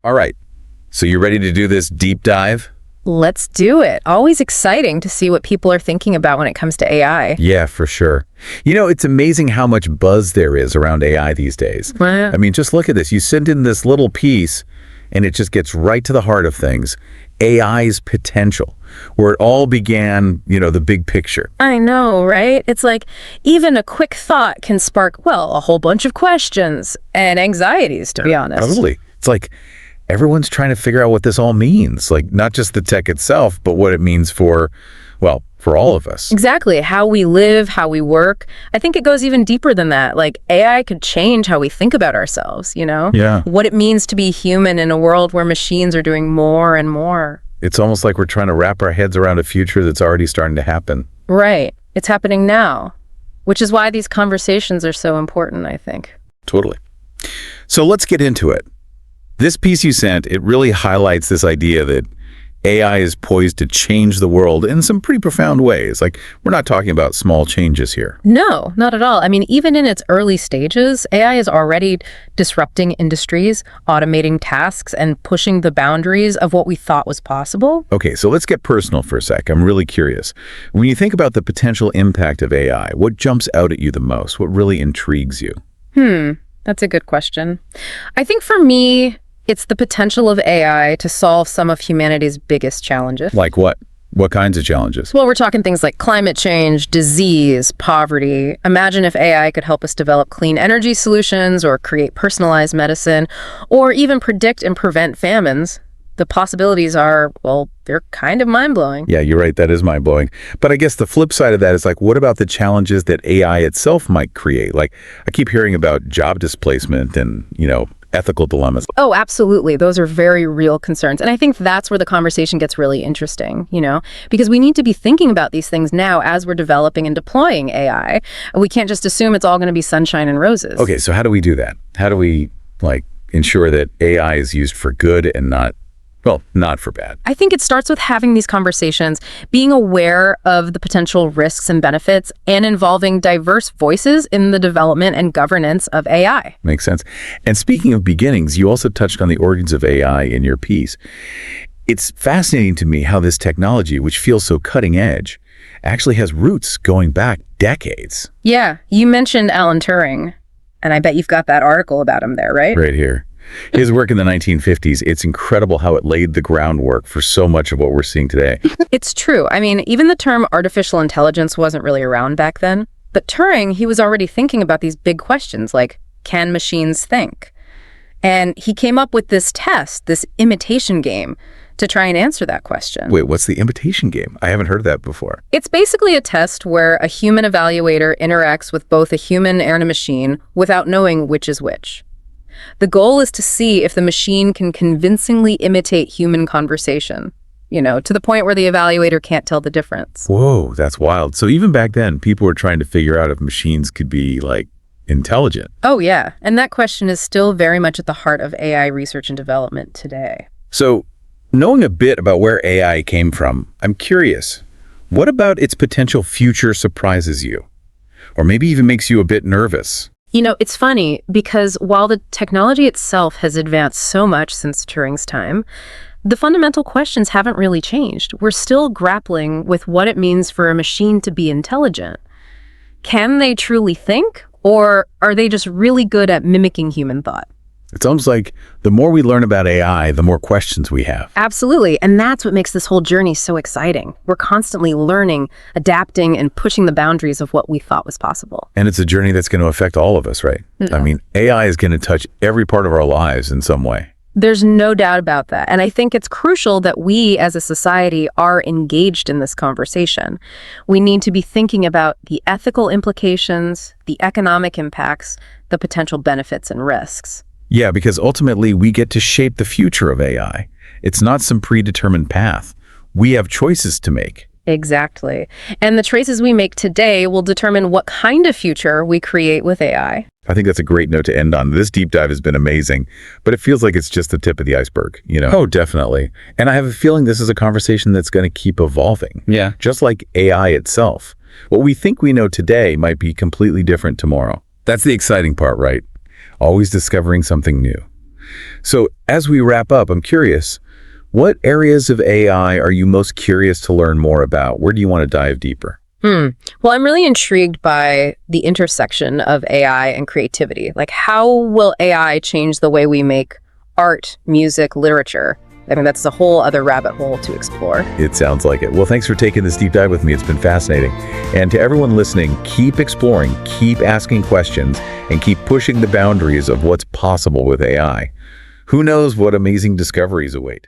All right, so you ready to do this deep dive? Let's do it. Always exciting to see what people are thinking about when it comes to AI. Yeah, for sure. You know, it's amazing how much buzz there is around AI these days. Well, I mean, just look at this. You send in this little piece, and it just gets right to the heart of things. AI's potential, where it all began, the big picture. I know, right? It's like even a quick thought can spark, well, a whole bunch of questions and anxieties, to be honest. Totally. It's like everyone's trying to figure out what this all means. Like, not just the tech itself, but what it means for all of us. Exactly. How we live, how we work. I think it goes even deeper than that. Like, AI could change how we think about ourselves, Yeah. What it means to be human in a world where machines are doing more and more. It's almost like we're trying to wrap our heads around a future that's already starting to happen. Right. It's happening now, which is why these conversations are so important, I think. Totally. So let's get into it. This piece you sent, it really highlights this idea that AI is poised to change the world in some pretty profound ways. Like, we're not talking about small changes here. No, not at all. I mean, even in its early stages, AI is already disrupting industries, automating tasks, and pushing the boundaries of what we thought was possible. Okay, so let's get personal for a sec. I'm really curious. When you think about the potential impact of AI, what jumps out at you the most? What really intrigues you? That's a good question. I think for me, it's the potential of AI to solve some of humanity's biggest challenges. Like what? What kinds of challenges? Well, we're talking things like climate change, disease, poverty. Imagine if AI could help us develop clean energy solutions or create personalized medicine or even predict and prevent famines. The possibilities are, well, they're kind of mind-blowing. Yeah, you're right. That is mind-blowing. But I guess the flip side of that is like, what about the challenges that AI itself might create? Like, I keep hearing about job displacement and, ethical dilemmas. Oh, absolutely. Those are very real concerns. And I think that's where the conversation gets really interesting, because we need to be thinking about these things now as we're developing and deploying AI. We can't just assume it's all going to be sunshine and roses. Okay, so how do we do that? How do we, ensure that AI is used for good and not for bad? I think it starts with having these conversations, being aware of the potential risks and benefits, and involving diverse voices in the development and governance of AI. Makes sense. And speaking of beginnings, you also touched on the origins of AI in your piece. It's fascinating to me how this technology, which feels so cutting edge, actually has roots going back decades. Yeah, you mentioned Alan Turing, and I bet you've got that article about him there, right? Right here. His work in the 1950s, it's incredible how it laid the groundwork for so much of what we're seeing today. It's true. I mean, even the term artificial intelligence wasn't really around back then. But Turing, he was already thinking about these big questions like, can machines think? And he came up with this test, this imitation game, to try and answer that question. Wait, what's the imitation game? I haven't heard of that before. It's basically a test where a human evaluator interacts with both a human and a machine without knowing which is which. The goal is to see if the machine can convincingly imitate human conversation, to the point where the evaluator can't tell the difference. Whoa, that's wild. So even back then, people were trying to figure out if machines could be, intelligent. Oh, yeah. And that question is still very much at the heart of AI research and development today. So, knowing a bit about where AI came from, I'm curious, what about its potential future surprises you? Or maybe even makes you a bit nervous? It's funny because while the technology itself has advanced so much since Turing's time, the fundamental questions haven't really changed. We're still grappling with what it means for a machine to be intelligent. Can they truly think, or are they just really good at mimicking human thought? It's almost like the more we learn about AI, the more questions we have. Absolutely. And that's what makes this whole journey so exciting. We're constantly learning, adapting, and pushing the boundaries of what we thought was possible. And it's a journey that's going to affect all of us, right? Yeah. I mean, AI is going to touch every part of our lives in some way. There's no doubt about that. And I think it's crucial that we as a society are engaged in this conversation. We need to be thinking about the ethical implications, the economic impacts, the potential benefits and risks. Yeah, because ultimately we get to shape the future of AI. It's not some predetermined path. We have choices to make. Exactly. And the choices we make today will determine what kind of future we create with AI. I think that's a great note to end on. This deep dive has been amazing, but it feels like it's just the tip of the iceberg, Oh, definitely. And I have a feeling this is a conversation that's going to keep evolving. Yeah. Just like AI itself. What we think we know today might be completely different tomorrow. That's the exciting part, right? Always discovering something new. So as we wrap up, I'm curious, what areas of AI are you most curious to learn more about? Where do you want to dive deeper? Well, I'm really intrigued by the intersection of AI and creativity. Like, how will AI change the way we make art, music, literature? I mean, that's a whole other rabbit hole to explore. It sounds like it. Well, thanks for taking this deep dive with me. It's been fascinating. And to everyone listening, keep exploring, keep asking questions, and keep pushing the boundaries of what's possible with AI. Who knows what amazing discoveries await?